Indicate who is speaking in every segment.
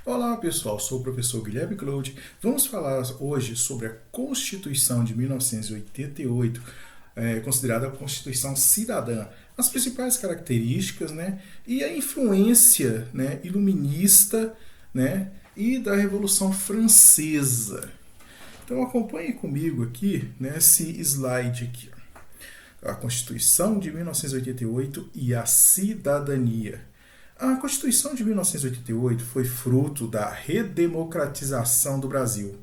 Speaker 1: Olá pessoal, sou o professor Guilherme Claude. Vamos falar hoje sobre a Constituição de 1988, considerada a Constituição Cidadã, as principais características, né, e a influência, né, iluminista, né, e da Revolução Francesa. Então acompanhe comigo aqui nesse slide aqui, a Constituição de 1988 e a cidadania. A Constituição de 1988 foi fruto da redemocratização do Brasil.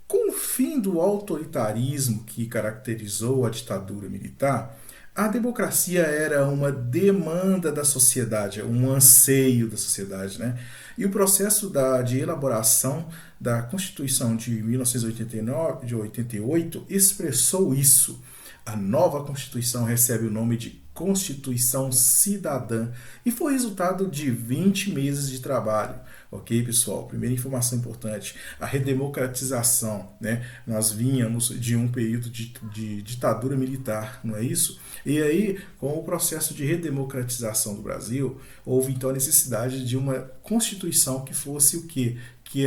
Speaker 1: Com o fim do autoritarismo que caracterizou a ditadura militar, a democracia era uma demanda da sociedade, um anseio da sociedade, né? E o processo de elaboração da Constituição de 1989, de 88 expressou isso. A nova Constituição recebe o nome de Constituição Cidadã e foi resultado de 20 meses de trabalho. Ok, pessoal? Primeira informação importante, a redemocratização, né? Nós vínhamos de um período de ditadura militar, não é isso? E aí, com o processo de redemocratização do Brasil, houve então a necessidade de uma Constituição que fosse o quê? Que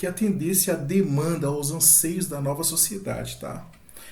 Speaker 1: atendesse à demanda, aos anseios da nova sociedade, tá?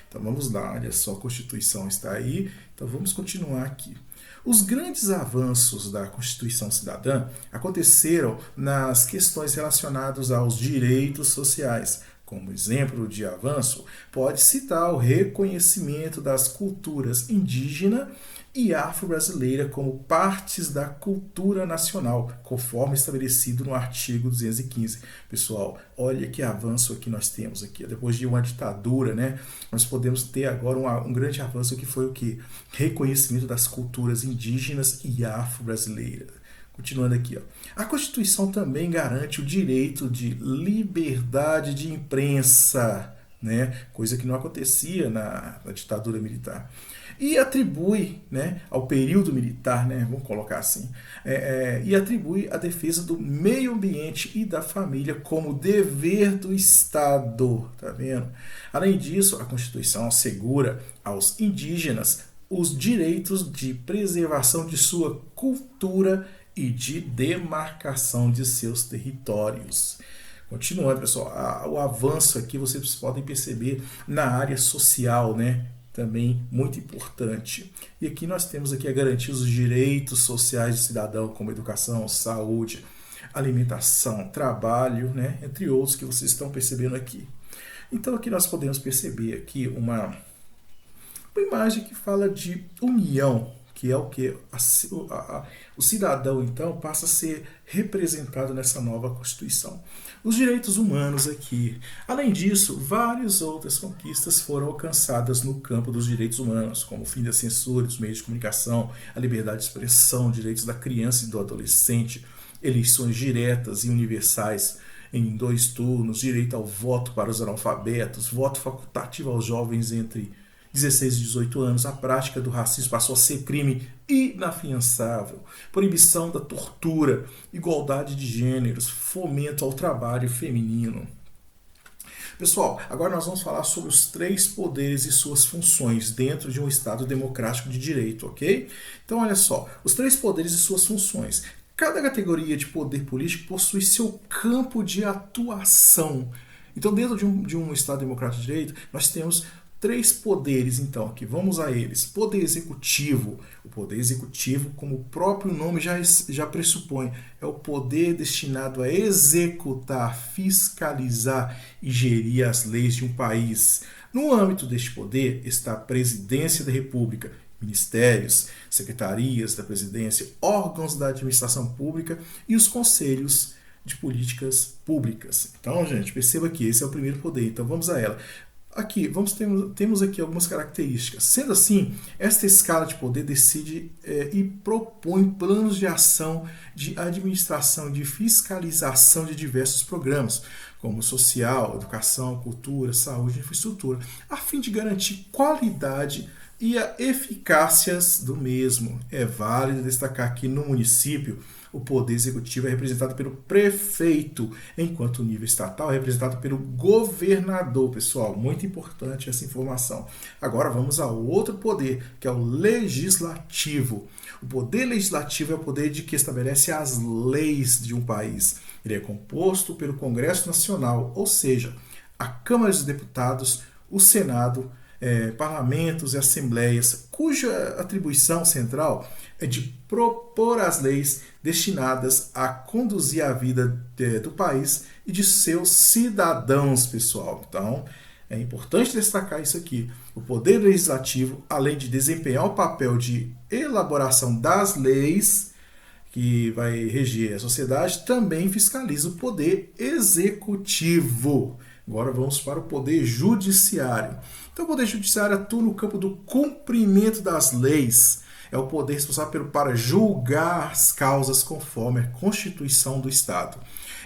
Speaker 1: Então vamos lá, olha só, a Constituição está aí, então vamos continuar aqui. Os grandes avanços da Constituição Cidadã aconteceram nas questões relacionadas aos direitos sociais. Como exemplo de avanço, pode citar o reconhecimento das culturas indígena e afro-brasileira como partes da cultura nacional, conforme estabelecido no artigo 215. Pessoal, olha que avanço aqui nós temos aqui. Depois de uma ditadura, né, nós podemos ter agora um grande avanço que foi o quê? Reconhecimento das culturas indígenas e afro-brasileiras. Continuando aqui, ó. A Constituição também garante o direito de liberdade de imprensa, né? Coisa que não acontecia na ditadura militar. E atribui, né, ao período militar, né, vamos colocar assim, e atribui a defesa do meio ambiente e da família como dever do Estado, tá vendo? Além disso, a Constituição assegura aos indígenas os direitos de preservação de sua cultura e de demarcação de seus territórios. Continuando, pessoal, o avanço aqui vocês podem perceber na área social, né? Também muito importante. E aqui nós temos aqui a garantia dos direitos sociais do cidadão, como educação, saúde, alimentação, trabalho, né? Entre outros que vocês estão percebendo aqui. Então aqui nós podemos perceber aqui uma imagem que fala de união, que é o que? O cidadão, então, passa a ser representado nessa nova Constituição. Os direitos humanos aqui. Além disso, várias outras conquistas foram alcançadas no campo dos direitos humanos, como o fim da censura dos meios de comunicação, a liberdade de expressão, direitos da criança e do adolescente, eleições diretas e universais em 2 turnos, direito ao voto para os analfabetos, voto facultativo aos jovens entre 16 e 18 anos, a prática do racismo passou a ser crime inafiançável, proibição da tortura, igualdade de gêneros, fomento ao trabalho feminino. Pessoal, agora nós vamos falar sobre os 3 poderes e suas funções dentro de um Estado democrático de direito, ok? Então, olha só, os 3 poderes e suas funções. Cada categoria de poder político possui seu campo de atuação. Então, dentro de um Estado democrático de direito, nós temos 3 poderes, então, aqui vamos a eles. Poder executivo. O poder executivo, como o próprio nome já pressupõe, é o poder destinado a executar, fiscalizar e gerir as leis de um país. No âmbito deste poder está a Presidência da República, ministérios, secretarias da presidência, órgãos da administração pública e os conselhos de políticas públicas. Então, gente, perceba que esse é o primeiro poder. Então, vamos a ela. Aqui, temos aqui algumas características. Sendo assim, esta escala de poder decide e propõe planos de ação, de administração, de fiscalização de diversos programas, como social, educação, cultura, saúde e infraestrutura, a fim de garantir qualidade e a eficácias do mesmo. É válido destacar que no município o poder executivo é representado pelo prefeito, enquanto o nível estatal é representado pelo governador, pessoal. Muito importante essa informação. Agora vamos ao outro poder, que é o legislativo. O poder legislativo é o poder de que estabelece as leis de um país. Ele é composto pelo Congresso Nacional, ou seja, a Câmara dos Deputados, o Senado, parlamentos e assembleias, cuja atribuição central é de propor as leis destinadas a conduzir a vida do país e de seus cidadãos, pessoal. Então, é importante destacar isso aqui. O poder legislativo, além de desempenhar o papel de elaboração das leis que vai reger a sociedade, também fiscaliza o poder executivo. Agora vamos para o poder judiciário. Então, o poder judiciário atua no campo do cumprimento das leis. É o poder responsável para julgar as causas conforme a Constituição do Estado.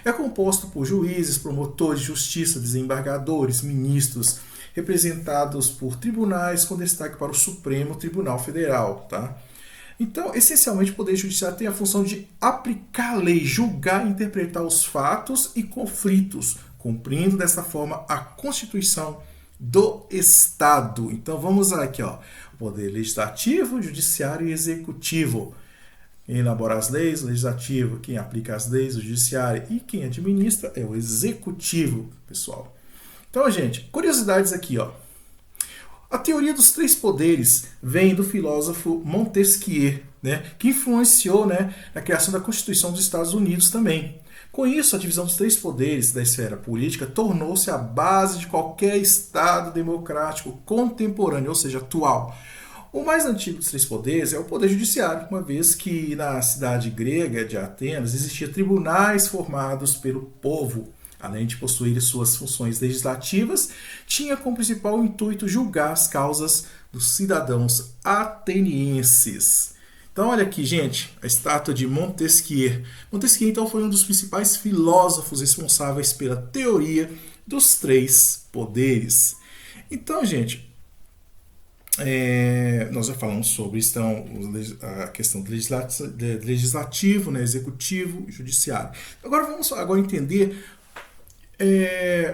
Speaker 1: É composto por juízes, promotores de justiça, desembargadores, ministros, representados por tribunais, com destaque para o Supremo Tribunal Federal. Tá? Então, essencialmente, o Poder Judiciário tem a função de aplicar a lei, julgar e interpretar os fatos e conflitos, cumprindo dessa forma a Constituição do Estado. Então, vamos aqui, ó. O Poder Legislativo, Judiciário e Executivo. Quem elabora as leis, o Legislativo. Quem aplica as leis, o Judiciário. E quem administra é o Executivo, pessoal. Então, gente, curiosidades aqui, ó. A teoria dos três poderes vem do filósofo Montesquieu, né, que influenciou, né, na criação da Constituição dos Estados Unidos também. Com isso, a divisão dos três poderes da esfera política tornou-se a base de qualquer Estado democrático contemporâneo, ou seja, atual. O mais antigo dos três poderes é o poder judiciário, uma vez que na cidade grega de Atenas existiam tribunais formados pelo povo. Além de possuir suas funções legislativas, tinha como principal intuito julgar as causas dos cidadãos atenienses. Então, olha aqui, gente, a estátua de Montesquieu. Montesquieu, então, foi um dos principais filósofos responsáveis pela teoria dos três poderes. Então, gente, nós já falamos sobre então, a questão do legislativo, né, executivo e judiciário. Agora, vamos entender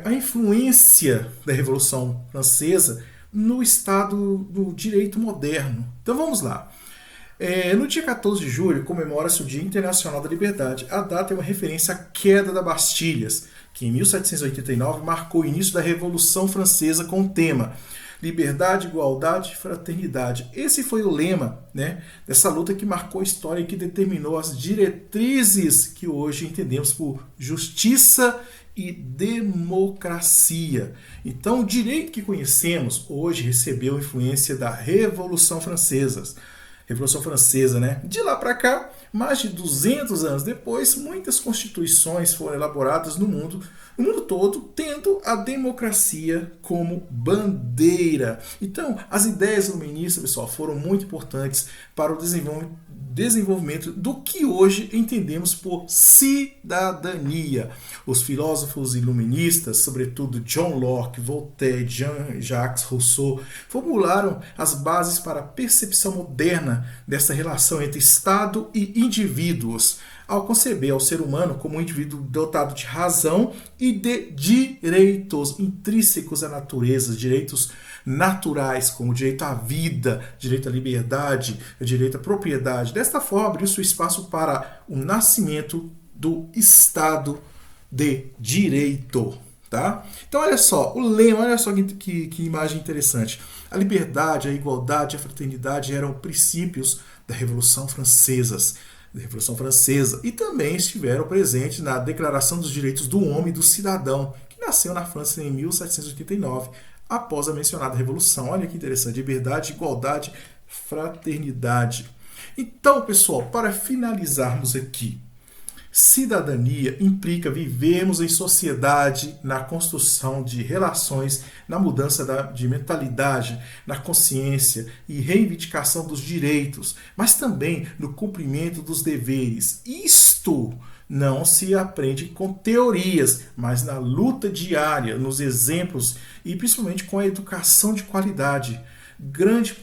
Speaker 1: a influência da Revolução Francesa no estado do direito moderno. Então vamos lá. No dia 14 de julho comemora-se o Dia Internacional da Liberdade. A data é uma referência à queda da Bastilhas, que em 1789 marcou o início da Revolução Francesa com o tema Liberdade, Igualdade e Fraternidade. Esse foi o lema, né, dessa luta que marcou a história e que determinou as diretrizes que hoje entendemos por justiça e democracia. Então, o direito que conhecemos hoje recebeu influência da Revolução Francesa. Revolução Francesa, né? De lá para cá, mais de 200 anos depois, muitas constituições foram elaboradas no mundo todo, tendo a democracia como bandeira. Então, as ideias iluministas, pessoal, foram muito importantes para o desenvolvimento do que hoje entendemos por cidadania. Os filósofos iluministas, sobretudo John Locke, Voltaire, Jean-Jacques Rousseau, formularam as bases para a percepção moderna dessa relação entre Estado e indivíduos, ao conceber ao ser humano como um indivíduo dotado de razão e de direitos intrínsecos à natureza, direitos naturais, como o direito à vida, direito à liberdade, o direito à propriedade. Desta forma, abriu-se o espaço para o nascimento do Estado de Direito. Tá? Então, olha só, o lema, olha só que imagem interessante. A liberdade, a igualdade, a fraternidade eram princípios da Revolução Francesa. E também estiveram presentes na Declaração dos Direitos do Homem e do Cidadão, que nasceu na França em 1789, após a mencionada Revolução. Olha que interessante, liberdade, igualdade, fraternidade. Então, pessoal, para finalizarmos aqui, cidadania implica vivermos em sociedade, na construção de relações, na mudança de mentalidade, na consciência e reivindicação dos direitos, mas também no cumprimento dos deveres. Isto não se aprende com teorias, mas na luta diária, nos exemplos e principalmente com a educação de qualidade. grande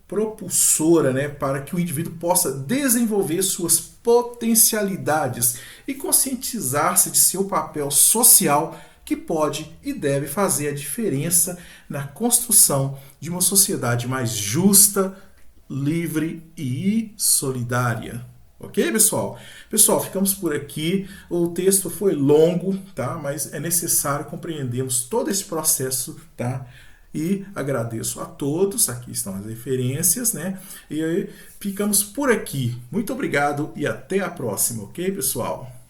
Speaker 1: propulsora, né, para que o indivíduo possa desenvolver suas potencialidades e conscientizar-se de seu papel social que pode e deve fazer a diferença na construção de uma sociedade mais justa, livre e solidária. Ok, pessoal? Pessoal, ficamos por aqui. O texto foi longo, tá? Mas é necessário compreendermos todo esse processo, tá? E agradeço a todos. Aqui estão as referências, né? E aí ficamos por aqui. Muito obrigado e até a próxima, ok, pessoal?